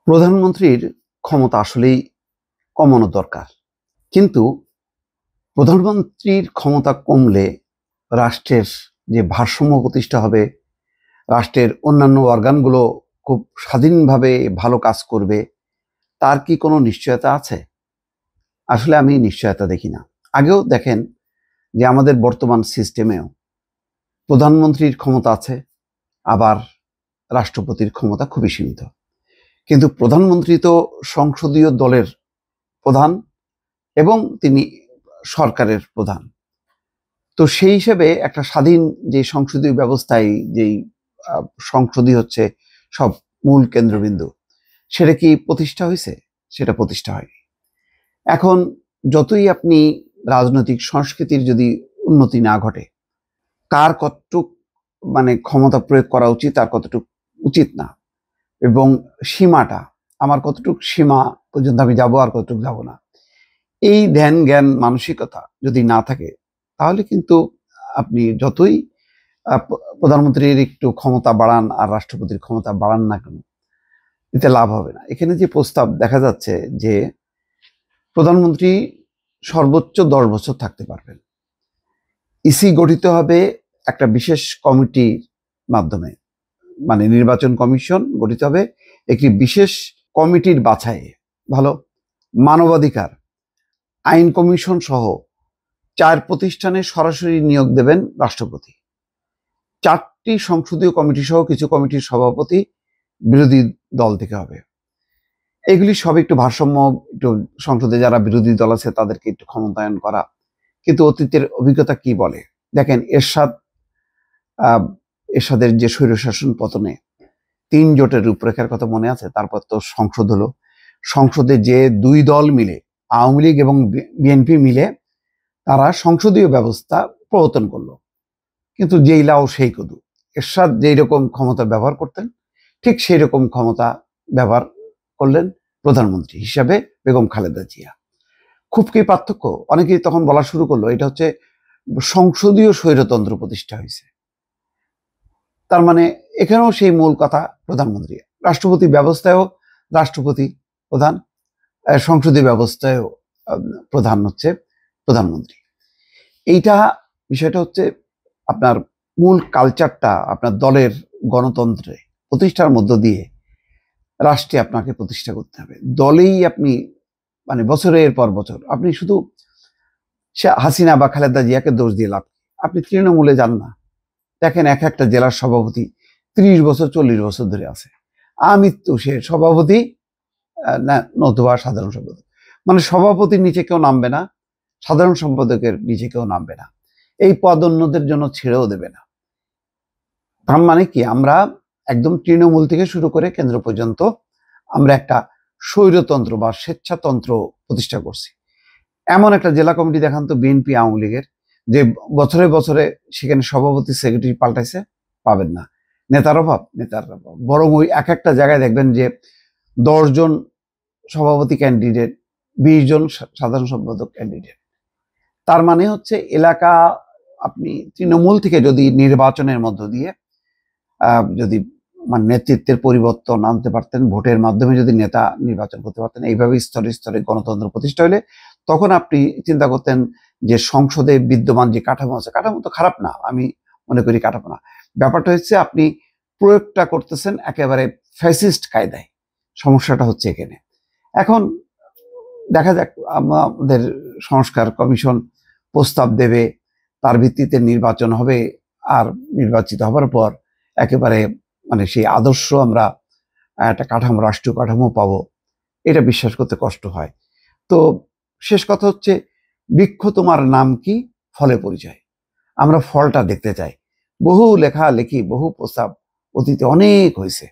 প্রধানমন্ত্রীর ক্ষমতা আসলেই কমানো দরকার, কিন্তু প্রধানমন্ত্রীর ক্ষমতা কমলে রাষ্ট্রের যে ভারসাম্য প্রতিষ্ঠা হবে, রাষ্ট্রের অন্যান্য অর্গানগুলো খুব স্বাধীনভাবে ভালো কাজ করবে, তার কি কোনো নিশ্চয়তা আছে? আসলে আমি নিশ্চয়তা দেখি না। আগেও দেখেন যে আমাদের বর্তমান সিস্টেমেও প্রধানমন্ত্রীর ক্ষমতা আছে, আবার রাষ্ট্রপতির ক্ষমতা খুবই সীমিত। কিন্তু প্রধানমন্ত্রী তো সংসদীয় দলের প্রধান এবং তিনি সরকারের প্রধান। তো সেই হিসেবে একটা স্বাধীন যে সংসদীয় ব্যবস্থায় যেই সংসদই হচ্ছে সব মূল কেন্দ্রবিন্দু, সেটা কি প্রতিষ্ঠা হয়েছে? সেটা প্রতিষ্ঠা হয়নি। এখন যতই আপনি রাজনৈতিক সংস্কৃতির যদি উন্নতি না ঘটে, কার কতটুক ক্ষমতা প্রয়োগ করা উচিত আর কতটুক উচিত না, এবং সীমাটা আমার কতটুক সীমা পর্যন্ত আমি যাব আর কতটুক যাব না, এই ধ্যান জ্ঞান মানসিকতা যদি না থাকে, তাহলে কিন্তু আপনি যতই প্রধানমন্ত্রীর একটু ক্ষমতা বাড়ান আর রাষ্ট্রপতির ক্ষমতা বাড়ান না কেন, এতে লাভ হবে না। এখানে যে প্রস্তাব দেখা যাচ্ছে যে প্রধানমন্ত্রী সর্বোচ্চ 10 বছর থাকতে পারবেন। ইসি গঠিত হবে একটা বিশেষ কমিটির মাধ্যমে, নির্বাচন কমিশন গঠিত হবে একটি বিশেষ কমিটির বাছাইয়ে। ভালো, মানবাধিকার আইন কমিশন সহ 4 প্রতিষ্ঠানে সরাসরি নিয়োগ দেবেন রাষ্ট্রপতি। 4টি সংসদীয় কমিটি সহ কিছু কমিটির সভাপতি বিরোধী দল থেকে হবে। এগুলি সব একটু ভারসাম্য, একটু সংসদে যারা বিরোধী দল আছে তাদেরকে একটু ক্ষমতায়ন করা। কিন্তু অতীতের অভিজ্ঞতা কি বলে দেখেন, এরশাদের যে স্বৈরশাসন পতনে 3 জোটের রূপরেখার কথা মনে আছে? তারপর তো সংসদ হলো। সংসদে যে 2 দল মিলে, আওয়ামী লীগ এবং বিএনপি মিলে, তারা সংসদীয় ব্যবস্থা প্রবর্তন করলো। কিন্তু যেই লাও সেই কদু, এরশাদ যেই রকম ক্ষমতা ব্যবহার করতেন ঠিক সেই রকম ক্ষমতা ব্যবহার করলেন প্রধানমন্ত্রী হিসাবে বেগম খালেদা জিয়া। খুব কি পার্থক্য? অনেকেই তখন বলা শুরু করলো এটা হচ্ছে সংসদীয় স্বৈরতন্ত্র প্রতিষ্ঠা হয়েছে। তার মানে এখানেও সেই মূল কথা, প্রধানমন্ত্রী। রাষ্ট্রপতি ব্যবস্থায়ও রাষ্ট্রপতি প্রধান, সংসদীয় ব্যবস্থায়ও প্রধান হচ্ছে প্রধানমন্ত্রী। এইটা বিষয়টা হচ্ছে আপনার মূল কালচারটা আপনার দলের গণতন্ত্রে প্রতিষ্ঠার মধ্য দিয়ে রাষ্ট্রে আপনাকে প্রতিষ্ঠা করতে হবে। দলেই আপনি বছরের পর বছর আপনি শুধু হাসিনা বা খালেদা জিয়াকে দোষ দিয়ে লাভ, আপনি তৃণমূলে যান না, দেখেন এক একটা জেলার সভাপতি 30 বছর 40 বছর ধরে আছে। আমৃত্যু সে সভাপতি না, নতুবা সাধারণ সম্পাদক, সভাপতির নিচে কেউ নামবে না, সাধারণ সম্পাদকের নিচে কেউ নামবে না, এই পদ অন্যদের জন্য ছেড়েও দেবে না। তার মানে কি, আমরা একদম তৃণমূল থেকে শুরু করে কেন্দ্র পর্যন্ত আমরা একটা স্বৈরতন্ত্র বা স্বেচ্ছাতন্ত্র প্রতিষ্ঠা করছি। এমন একটা জেলা কমিটি দেখান তো বিএনপি আওয়ামী লীগের, যে বছরে বছরে সেখানে সভাপতি সেক্রেটারি পাল্টাইছে, পাবেন না। নেতার অভাব, বরং ওই এক একটা জায়গায় দেখবেন যে 10 জন সভাপতি ক্যান্ডিডেট, 20 জন সাধারণ সম্পাদক ক্যান্ডিডেট। তার মানে হচ্ছে এলাকা আপনি তৃণমূল থেকে যদি নির্বাচনের মধ্য দিয়ে যদি নেতৃত্বের পরিবর্তন আনতে পারতেন, ভোটের মাধ্যমে যদি নেতা নির্বাচন করতে পারতেন, এইভাবে স্তরে স্তরে গণতন্ত্র প্রতিষ্ঠা হলে তখন আপনি চিন্তা করতেন যে সংসদে বিদ্যমান যে কাঠামো আছে, কাঠামো তো খারাপ না, আমি মনে করি কাঠামো না। ব্যাপারটা হচ্ছে আপনি প্রয়োগটা করতেছেন একেবারে ফ্যাসিস্ট কায়দায়। সমস্যাটা হচ্ছে এখানে। এখন দেখা যাক, আমাদের সংস্কার কমিশন প্রস্তাব দেবে, তার ভিত্তিতে নির্বাচন হবে, আর নির্বাচিত হবার পর একেবারে সেই আদর্শ আমরা একটা কাঠামো, রাষ্ট্রীয় কাঠামো পাবো, এটা বিশ্বাস করতে কষ্ট হয়। তো শেষ কথা হচ্ছে, বৃক্ষ তোমার নাম কি, ফলে পরিচয়। আমরা ফলটা দেখতে চাই। বহু লেখালেখি, বহু প্রস্তাব অতীতে অনেক হয়েছে।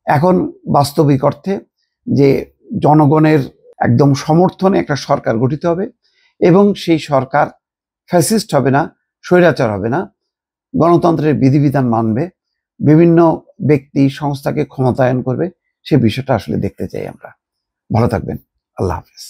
এখন বাস্তবিক অর্থে যে জনগণের একদম সমর্থনে একটা সরকার গঠিত হবে, এবং সেই সরকার ফ্যাসিস্ট হবে না, স্বৈরাচার হবে না, গণতন্ত্রের বিধিবিধান মানবে, বিভিন্ন ব্যক্তি সংস্থাকে ক্ষমতায়ন করবে, সে বিষয়টা আসলে দেখতে চাই আমরা। ভালো থাকবেন। আল্লাহ হাফেজ।